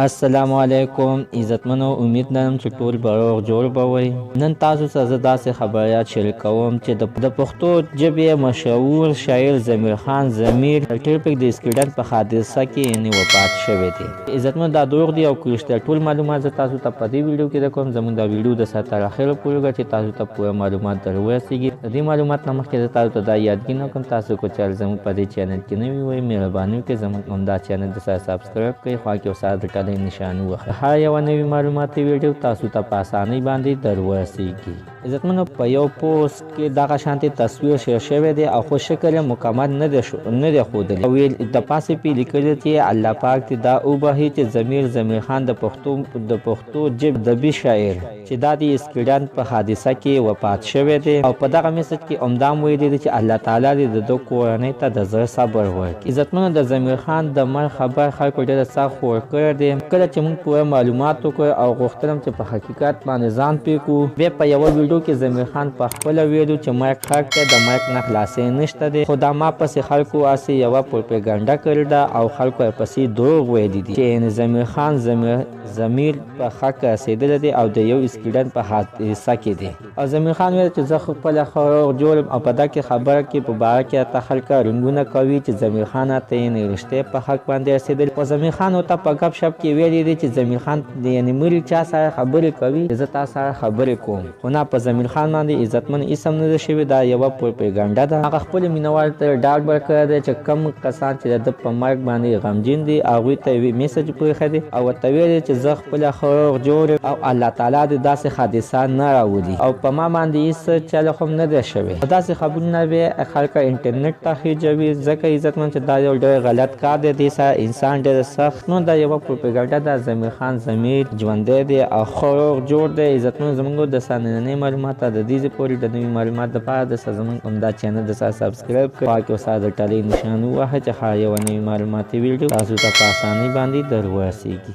السلام علیکم عزتمنو، امید لرم چې ټول به روغ جوړ به وئ. نن تاسو ته زه داسې خبریات شریک کوم چې د پښتو ژبې مشهور شاعر ضمیر خان ضمیر د ټرافیک د اسکیډنټ په حادثه کې وفات شوی دی. عزتمنو، دا دروغ دی او که رښتیا ټول معلومات زه تاسو ته په دې ویډیو کې درکوم. زموږ دا ویډیو د سر تر اخره پورې وګورئ چې تاسو ته پوره معلومات در ورسیږي. د دې معلومات نه مخکې زه تاسو ته دا یادګي کوم، تاسو که چېرې زموږ په دې چینل کې نوي وئ مهرباني وکړئ زموږ همدا چینل د سره سبسکرایب کړئ، خوا کې سره د ټلۍ نشان ووهئ. هر یوه نوې معلوماتي ویډیو تاسو ته په اسانۍ باندې در ورسیږي. عزتمنو، په یو پوسټ کې دغه شانتې تصویر شیر شوی دی او خو شکل یې مکمل نه دی ښودلی او د پاسې پې لیکلي چې الله پاک دې دا وبخښي چې ضمیر خان د پښتو ژبې ادبي شاعر چې دا د اسکیډنټ په حادثه کې وفات شوی دی او په دغه میسج کې همدا هم ویلي دی چې الله تعالی دې د ده کورنۍ ته د زړه صبر ورکړي. عزتمنو، د ضمیر خان د مرګ خبر خلکو ډېره سخت خور کړی دی. کله چې موږ پوره معلومات وکړو او غوښتلم چې په حقیقت باندې ځان پوه کړو، بیا په یوه ویډیو کې ضمیر خان په خپله ویلو چې مرګ حق دی، د مرګ نه خلاصۍ نشته دی. خو دا ما پسې خلکو هسې یوه پروپیګنډه کړې ده او خلکو یې پسې دروغ ویلي دي چې ضمیر خان ضمیر په حق رسېدلی دی او د یو اسکیډنټ په حادثه کې دی. او ضمیر خان ویل چې زه خپله روغ جوړ یم او په دغه خبره کې په باره کې راته خلک رنګونه کوي چې ضمیر خان ته یې رښتیا په حق باندې رسېدلی. خو ضمیر خان ورته په ګپ شپ کې ویلي دی چې ضمیر خان یعنې مړي چا سره خبرې کوي، زه تا سره خبرې کوم. خو نه، په ضمیر خان باندې عزتمن اسم نه ده شوی، دا یوه پروپیګنډه ده. هغه خپلو مینهوالو ته ډاډ ورکړی دی چې کوم کسان چې د ده په مرګ باندې غمجن دي هغوی ته یې میسج پرېښی دی او ورته ویلي چې زه خپله روغ جوړ یم او الله تعالی دې داسې حادثه نه راولي او په ما باندې هېڅ چل هم نه دی شوی. داسې خبرونه بیا خلک انټرنیټ ته خېجوي، ځکه عزتمن چې دا یو ډېر غلط کار دی. دې سره انسان ډېر سخت نو دا یوه پروپیګنډه ده. ضمیر خان ضمیر ژوندی دی او روغ جوړ دی. عزتمن، زموږ د نننۍ معلومات د دې ځای پورې د نوي معلومات دپاره د زموږ همدا چینل د سره سبسکرایب کړئ، خوا کې سره د ټلۍ نشان ووهئ چې هر یوه نوي معلوماتي ویډیو تاسو ته په اسانۍ باندې در ورسیږي.